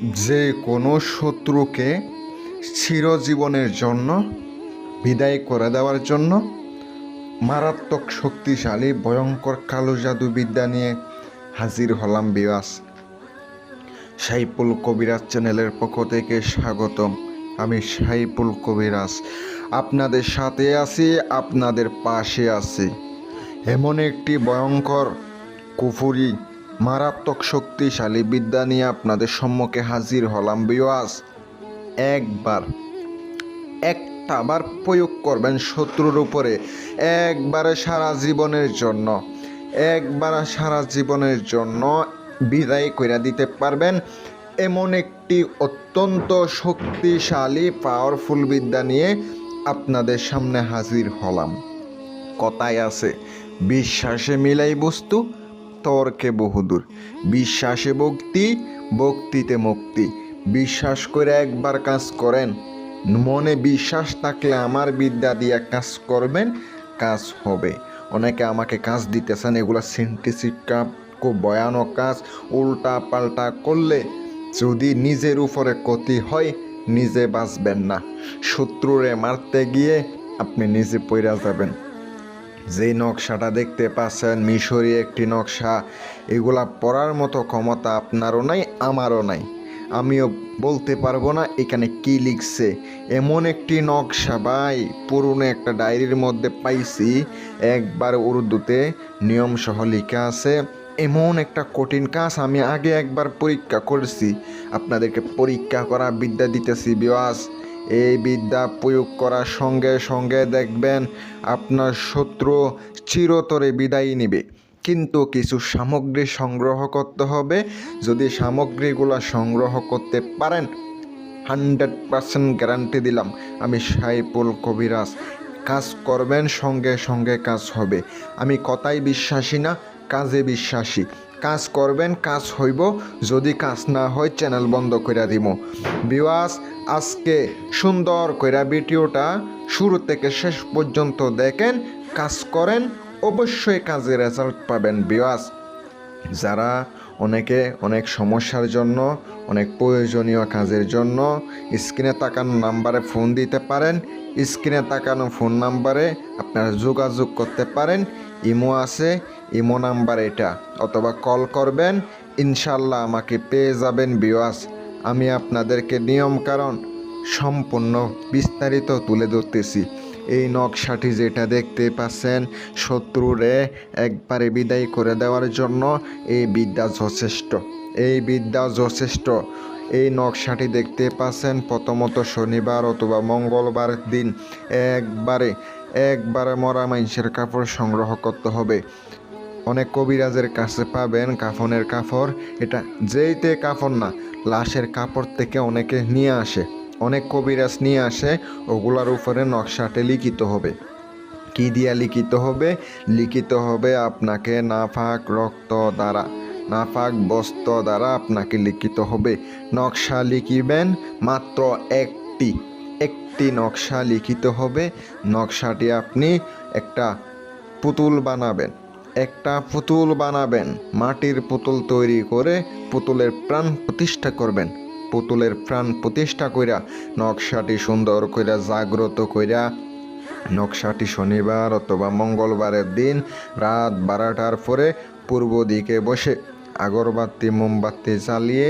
যে কোনো শত্রুকে চিরজীবনের জন্য বিদায় করে দেওয়ার জন্য মারাত্মক শক্তিশালী ভয়ঙ্কর কালো জাদু বিদ্যা নিয়ে হাজির হলাম বিয়াস। সাইফুল কবিরাজ চ্যানেলের পক্ষ থেকে স্বাগতম। আমি সাইফুল কবিরাজ আপনাদের সাথে আছি, আপনাদের পাশে আছি। এমন একটি ভয়ঙ্কর কুফুরি মারাত্মক শক্তিশালী বিদ্যা নিয়ে আপনাদের সম্মুখে হাজির হলাম বিয়াস। একটাবার প্রয়োগ করবেন শত্রুর উপরে, একবারে সারা জীবনের জন্য বিদায় করে দিতে পারবেন। এমন একটি অত্যন্ত শক্তিশালী পাওয়ারফুল বিদ্যা নিয়ে আপনাদের সামনে হাজির হলাম। কথায় আছে, বিশ্বাসে মিলাই বস্তু, তর্কে বহুদূর। বিশ্বাসে ভক্তি, ভক্তিতে মুক্তি। বিশ্বাস করে একবার কাজ করেন, মনে বিশ্বাস থাকলে আমার বিদ্যা দিয়ে কাজ করবেন, কাজ হবে। অনেকে আমাকে কাজ দিতেছেন, এগুলো সিন্থেটিক কাজ, খুব ভয়ানক কাজ। উল্টা পাল্টা করলে যদি নিজের উপরে ক্ষতি হয়, নিজে বাঁচবেন না, শত্রুরে মারতে গিয়ে আপনি নিজে পইরা যাবেন। যেই নকশাটা দেখতে পাচ্ছেন, মিশরি একটি নকশা, এগুলা পড়ার মতো ক্ষমতা আপনারও নাই, আমারও নাই। আমিও বলতে পারবো না এখানে কি লিখছে। এমন একটি নকশা ভাই, পুরনো একটা ডায়েরির মধ্যে পাইছি, একবার উর্দুতে নিয়মসহ লেখা আছে। এমন একটা কঠিন কাজ আমি আগে একবার পরীক্ষা করেছি, আপনাদেরকে পরীক্ষা করা বিদ্যা দিতেছি বিয়াস। এই বিদ্যা প্রয়োগ করার সঙ্গে সঙ্গে দেখবেন আপনার শত্রু চিরতরে বিদায় নেবে। কিন্তু কিছু সামগ্রী সংগ্রহ করতে হবে। যদি সামগ্রীগুলো সংগ্রহ করতে পারেন, 100% গ্যারান্টি দিলাম আমি সাইফুল কবিরাজ, কাজ করবেন, সঙ্গে সঙ্গে কাজ হবে। আমি কথায় বিশ্বাসী না, কাজে বিশ্বাসী। কাজ করবেন, কাজ হইব। যদি কাজ না হয়, চ্যানেল বন্ধ করে দিব বিওয়াস। আজকে সুন্দর করে ভিডিওটা শুরু থেকে শেষ পর্যন্ত দেখেন, কাজ করেন, অবশ্যই কাজে রেজাল্ট পাবেন বিওয়াস। যারা অনেক সমস্যার জন্য, অনেক প্রয়োজনীয় কাজের জন্য স্ক্রিনে তাকানো নাম্বারে ফোন দিতে পারেন। স্ক্রিনে তাকানো ফোন নাম্বারে আপনারা যোগাযোগ করতে পারেন। ইমো আছে, ইমো নাম্বার এটা, অথবা কল করবেন, ইনশাল্লাহ আমাকে পেয়ে যাবেন বিওয়াস। আমি আপনাদেরকে নিয়মকানুন সম্পূর্ণ বিস্তারিত তুলে ধরতেছি। এই নকশাটি যেটা দেখতে পাচ্ছেন, শত্রুরে একবারে বিদায় করে দেওয়ার জন্য এই বিদ্যা যথেষ্ট। এই নকশাটি দেখতে পাচ্ছেন, প্রথমত শনিবার অথবা মঙ্গলবার দিন একবারে মরা মানুষের কাপড় সংগ্রহ করতে হবে। অনেক কবিরাজের কাছে পাবেন কাফনের কাপড়, এটা যেইতে কাপড় না, লাশের কাপড় থেকে অনেকে নিয়ে আসে, অনেক কবিরাজ নিয়ে আসে। ওগুলার উপরে নকশাতে লিখিত হবে। কি দিয়া লিখিত হবে? লিখিত হবে আপনাকে নাপাক রক্ত দ্বারা, নাপাক বস্ত্র দ্বারা আপনাকে লিখিত হবে। নকশা লিখিবেন মাত্র একটি নকশা লিখিত হবে। নকশাটি আপনি একটা পুতুল বানাবেন, মাটির পুতুল তৈরি করে পুতুলের প্রাণ প্রতিষ্ঠা করবেন। পুতুলের প্রাণ প্রতিষ্ঠা কইরা নকশাটি সুন্দর কইরা জাগ্রত কইরা, নকশাটি শনিবার অথবা মঙ্গলবারের দিন রাত 12টার পরে পূর্ব দিকে বসে আগরবাতি মোমবাতি জ্বালিয়ে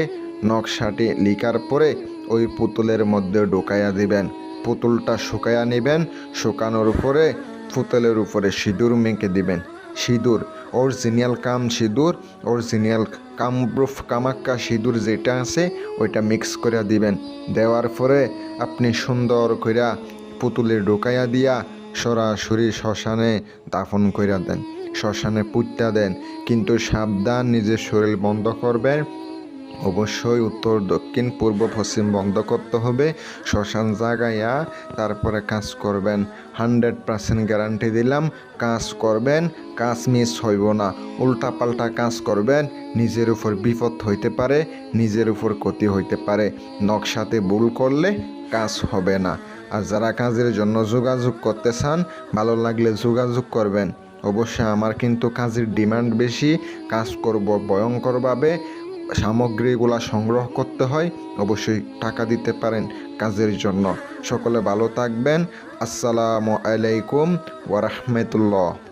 নকশাটি লিখার পরে ওই পুতুলের মধ্যে ঢুকাইয়া দিবেন। পুতুলটা শুকাইয়া নেবেন, শুকানোর পরে পুতুলের উপরে সিঁদুর মেখে দিবেন। সিঁদুর অরিজিনাল অরিজিনাল কামরূপ কামাক্কা সিঁদুর যেটা আছে ওইটা মিক্স করে দিবেন। দেওয়ার পরে আপনি সুন্দর কইরা পুতুলে ঢুকাইয়া দিয়া সরাসরি শ্মশানে দাফন কইরা দেন, শ্মশানে পুঁতা দেন। কিন্তু সাবধান, নিজের শরীর বন্ধ করবেন। অবশ্যই উত্তর দক্ষিণ পূর্ব পশ্চিম বন্ধ করতে হবে। শ্মশান জাগাইয়া তারপরে কাজ করবেন। 100% গ্যারান্টি দিলাম, কাজ করবেন, কাজ মিস হইব না। উল্টা পাল্টা কাজ করবেন, নিজের উপর বিপদ হইতে পারে, নিজের উপর ক্ষতি হইতে পারে। নকশাতে ভুল করলে কাজ হবে না। আর যারা কাজের জন্য যোগাযোগ করতে চান, ভালো লাগলে যোগাযোগ করবেন। অবশ্যই আমার কিন্তু কাজের ডিমান্ড বেশি, কাজ করব ভয়ঙ্করভাবে, সামগ্রীগুলা সংগ্রহ করতে হয়, অবশ্যই টাকা দিতে পারেন কাজের জন্য। সকলে ভালো থাকবেন। আসসালামু আলাইকুম ওয়া রাহমাতুল্লাহ।